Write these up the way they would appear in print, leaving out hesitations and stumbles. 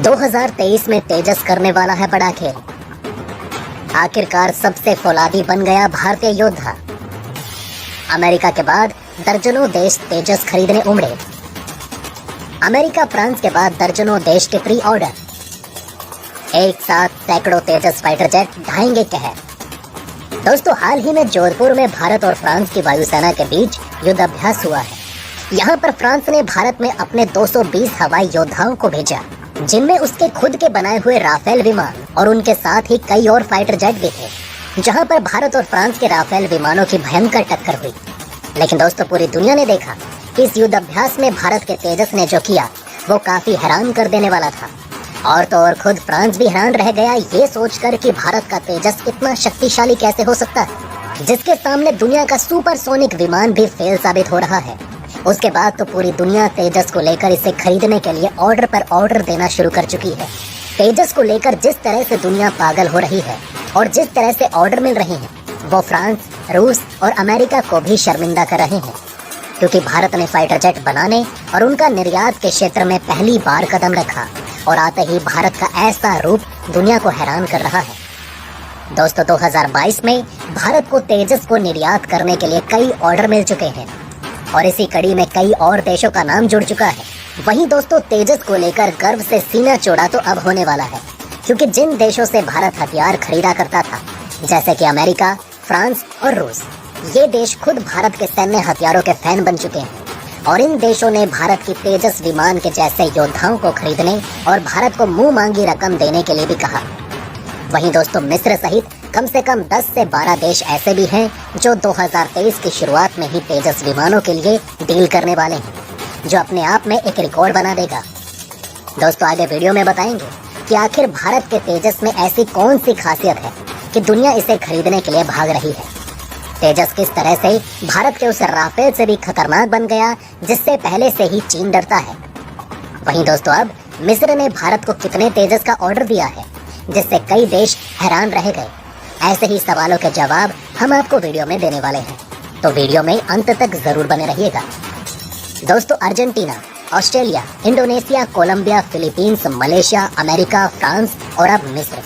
2023 में तेजस करने वाला है बड़ा खेल। आखिरकार सबसे फौलादी बन गया भारतीय योद्धा। अमेरिका के बाद दर्जनों देश तेजस खरीदने उमड़े। अमेरिका फ्रांस के बाद दर्जनों देश के प्री ऑर्डर। एक साथ सैकड़ों तेजस फाइटर जेट ढाएंगे कहर। दोस्तों, हाल ही में जोधपुर में भारत और फ्रांस की वायुसेना के बीच युद्ध अभ्यास हुआ है। यहाँ पर फ्रांस ने भारत में अपने 220 हवाई योद्धाओं को भेजा, जिनमें उसके खुद के बनाए हुए राफेल विमान और उनके साथ ही कई और फाइटर जेट भी थे। जहाँ पर भारत और फ्रांस के राफेल विमानों की भयंकर टक्कर हुई। लेकिन दोस्तों, पूरी दुनिया ने देखा कि इस युद्ध अभ्यास में भारत के तेजस ने जो किया वो काफी हैरान कर देने वाला था। और तो और खुद फ्रांस भी हैरान रह गया ये सोचकर कि भारत का तेजस इतना शक्तिशाली कैसे हो सकता है, जिसके सामने दुनिया का सुपरसोनिक विमान भी फेल साबित हो रहा है। उसके बाद तो पूरी दुनिया तेजस को लेकर इसे खरीदने के लिए ऑर्डर पर ऑर्डर देना शुरू कर चुकी है। तेजस को लेकर जिस तरह से दुनिया पागल हो रही है और जिस तरह से ऑर्डर मिल रहे हैं, वो फ्रांस, रूस और अमेरिका को भी शर्मिंदा कर रहे हैं, क्योंकि भारत ने फाइटर जेट बनाने और उनका निर्यात के क्षेत्र में पहली बार कदम रखा और आते ही भारत का ऐसा रूप दुनिया को हैरान कर रहा है। दोस्तों, 2022 में भारत को तेजस को निर्यात करने के लिए कई ऑर्डर मिल चुके हैं और इसी कड़ी में कई और देशों का नाम जुड़ चुका है। वहीं दोस्तों, तेजस को लेकर गर्व से सीना चौड़ा तो अब होने वाला है, क्योंकि जिन देशों से भारत हथियार खरीदा करता था, जैसे कि अमेरिका, फ्रांस और रूस, ये देश खुद भारत के सैन्य हथियारों के फैन बन चुके हैं और इन देशों ने भारत की तेजस विमान के जैसे योद्धाओं को खरीदने और भारत को मुंह मांगी रकम देने के लिए भी कहा। वहीं दोस्तों, मिस्र सहित कम से कम 10 से 12 देश ऐसे भी हैं जो 2023 की शुरुआत में ही तेजस विमानों के लिए डील करने वाले हैं, जो अपने आप में एक रिकॉर्ड बना देगा। दोस्तों, आगे वीडियो में बताएंगे कि आखिर भारत के तेजस में ऐसी कौन सी खासियत है कि दुनिया इसे खरीदने के लिए भाग रही है। तेजस किस तरह से भारत के उस राफेल से भी खतरनाक बन गया जिससे पहले से ही चीन डरता है। वहीं दोस्तों, अब मिस्र ने भारत को कितने तेजस का ऑर्डर दिया है, जिससे कई देश हैरान रह गए। ऐसे ही सवालों के जवाब हम आपको वीडियो में देने वाले हैं, तो वीडियो में अंत तक जरूर बने रहिएगा। दोस्तों, Argentina, Australia, Indonesia, Colombia, Philippines, Malaysia, America, France और अब मिस्र,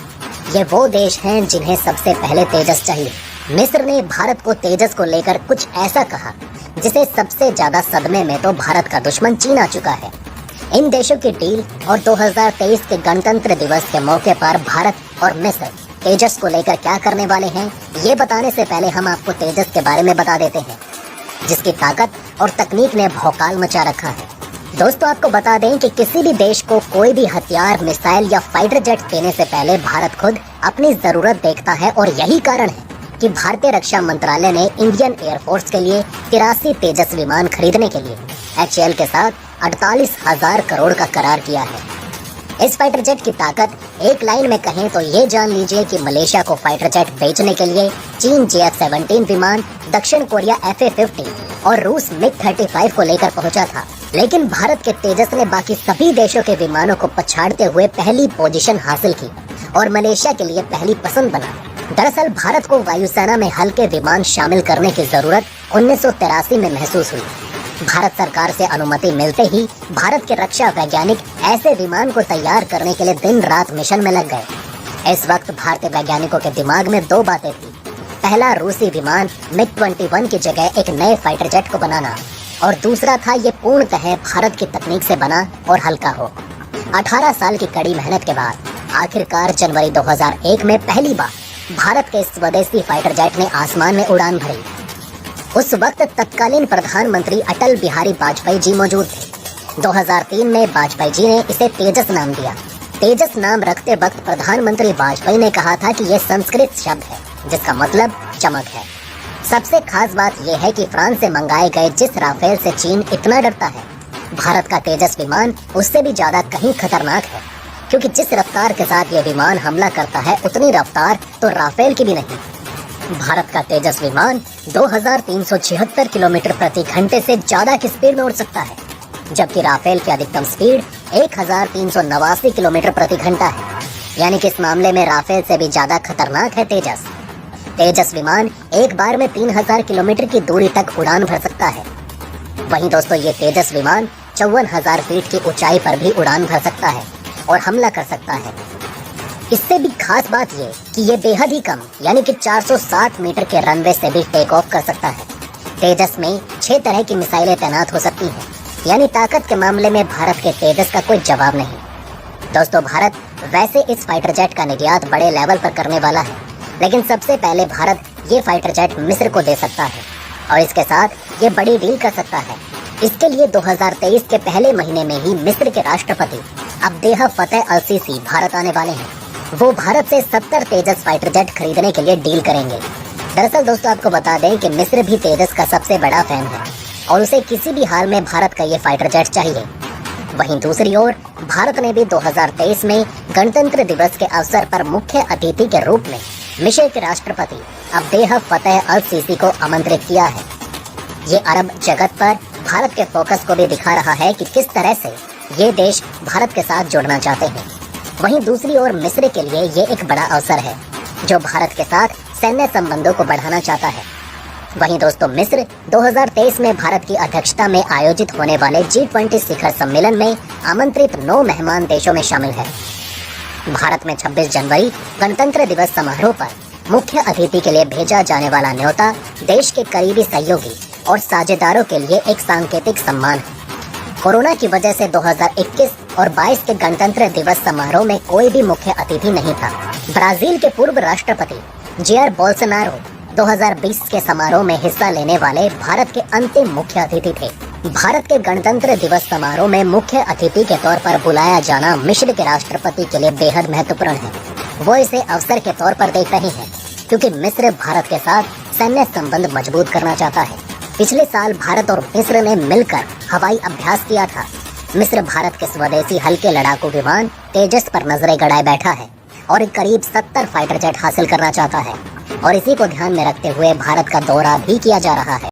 ये वो देश हैं जिन्हें सबसे पहले तेजस चाहिए। मिस्र ने भारत को तेजस को लेकर कुछ ऐसा कहा जिसे सबसे ज्यादा सदमे में तो भारत का दुश्मन चीन आ चुका है। इन देशों की डील और 2023 के गणतंत्र दिवस के मौके पर भारत और मिस्र तेजस को लेकर क्या करने वाले हैं, ये बताने से पहले हम आपको तेजस के बारे में बता देते हैं, जिसकी ताकत और तकनीक ने भौकाल मचा रखा है। दोस्तों, आपको बता दें कि किसी भी देश को कोई भी हथियार, मिसाइल या फाइटर जेट देने से पहले भारत खुद अपनी जरूरत देखता है और यही कारण है कि भारतीय रक्षा मंत्रालय ने इंडियन एयरफोर्स के लिए 83 तेजस विमान खरीदने के लिए HAL के साथ 48,000 करोड़ का करार किया है। इस फाइटर जेट की ताकत एक लाइन में कहें तो ये जान लीजिए कि मलेशिया को फाइटर जेट बेचने के लिए चीन JF-17 विमान, दक्षिण कोरिया FA-50 और रूस MiG-35 को लेकर पहुंचा था। लेकिन भारत के तेजस ने बाकी सभी देशों के विमानों को पछाड़ते हुए पहली पोजीशन हासिल की और मलेशिया के लिए पहली पसंद बना। दरअसल भारत को वायुसेना में हल्के विमान शामिल करने की जरूरत 1983 में महसूस हुई। भारत सरकार से अनुमति मिलते ही भारत के रक्षा वैज्ञानिक ऐसे विमान को तैयार करने के लिए दिन रात मिशन में लग गए। इस वक्त भारतीय वैज्ञानिकों के दिमाग में दो बातें थी। पहला, रूसी विमान MiG-21 की जगह एक नए फाइटर जेट को बनाना, और दूसरा था ये पूर्णतः भारत की तकनीक से बना और हल्का हो। 18 साल की कड़ी मेहनत के बाद आखिरकार जनवरी 2001 में पहली बार भारत के स्वदेशी फाइटर जेट ने आसमान में उड़ान भरी। उस वक्त तत्कालीन प्रधानमंत्री अटल बिहारी वाजपेयी जी मौजूद थे। 2003 में वाजपेयी जी ने इसे तेजस नाम दिया। तेजस नाम रखते वक्त प्रधानमंत्री वाजपेयी ने कहा था कि यह संस्कृत शब्द है जिसका मतलब चमक है। सबसे खास बात यह है कि फ्रांस से मंगाए गए जिस राफेल से चीन इतना डरता है, भारत का तेजस विमान उससे भी ज्यादा कहीं खतरनाक है, क्योंकि जिस रफ्तार के साथ ये विमान हमला करता है उतनी रफ्तार तो राफेल की भी नहीं। भारत का तेजस विमान 2376 किलोमीटर प्रति घंटे से ज्यादा की स्पीड में उड़ सकता है, जबकि राफेल की अधिकतम स्पीड 1389 किलोमीटर प्रति घंटा है। यानी कि इस मामले में राफेल से भी ज्यादा खतरनाक है तेजस। तेजस विमान एक बार में 3000 किलोमीटर की दूरी तक उड़ान भर सकता है। वहीं दोस्तों, ये तेजस विमान 54,000 फीट की ऊंचाई पर भी उड़ान भर सकता है, और हमला कर सकता है। इससे भी खास बात ये कि ये बेहद ही कम यानी कि 460 मीटर के रनवे से भी टेक ऑफ कर सकता है। तेजस में 6 तरह की मिसाइलें तैनात हो सकती हैं, यानी ताकत के मामले में भारत के तेजस का कोई जवाब नहीं। दोस्तों, भारत वैसे इस फाइटर जेट का निर्यात बड़े लेवल पर करने वाला है, लेकिन सबसे पहले भारत ये फाइटर जेट मिस्र को दे सकता है और इसके साथ ये बड़ी डील कर सकता है। इसके लिए 2023 के पहले महीने में ही मिस्र के राष्ट्रपति अब्देल फतह अल सीसी भारत आने वाले हैं। वो भारत से 70 तेजस फाइटर जेट खरीदने के लिए डील करेंगे। दरअसल दोस्तों, आपको बता दें कि मिस्र भी तेजस का सबसे बड़ा फैन है और उसे किसी भी हाल में भारत का ये फाइटर जेट चाहिए। वहीं दूसरी ओर भारत ने भी 2023 में गणतंत्र दिवस के अवसर पर मुख्य अतिथि के रूप में मिस्र के राष्ट्रपति अब्देल फतह अल सीसी को आमंत्रित किया है। ये अरब जगत पर भारत के फोकस को भी दिखा रहा है कि किस तरह से ये देश भारत के साथ जुड़ना चाहते हैं। वहीं दूसरी ओर मिस्र के लिए ये एक बड़ा अवसर है जो भारत के साथ सैन्य संबंधों को बढ़ाना चाहता है। वहीं दोस्तों, मिस्र 2023 में भारत की अध्यक्षता में आयोजित होने वाले G20 शिखर सम्मेलन में आमंत्रित 9 मेहमान देशों में शामिल है। भारत में 26 जनवरी गणतंत्र दिवस समारोह पर मुख्य अतिथि के लिए भेजा जाने वाला न्योता देश के करीबी सहयोगी और साझेदारों के लिए एक सांकेतिक सम्मान है। कोरोना की वजह से 2021 और 22 के गणतंत्र दिवस समारोह में कोई भी मुख्य अतिथि नहीं था। ब्राजील के पूर्व राष्ट्रपति जेयर बोल्सोनारो 2020 के समारोह में हिस्सा लेने वाले भारत के अंतिम मुख्य अतिथि थे। भारत के गणतंत्र दिवस समारोह में मुख्य अतिथि के तौर पर बुलाया जाना मिस्र के राष्ट्रपति के लिए बेहद महत्वपूर्ण है। वो इसे अवसर के तौर पर देख रहे हैं क्योंकि मिस्र भारत के साथ सैन्य संबंध मजबूत करना चाहता है। पिछले साल भारत और मिस्र ने मिलकर हवाई अभ्यास किया था। मिस्र भारत के स्वदेशी हल्के लड़ाकू विमान तेजस पर नजरें गड़ाए बैठा है और करीब 70 फाइटर जेट हासिल करना चाहता है और इसी को ध्यान में रखते हुए भारत का दौरा भी किया जा रहा है।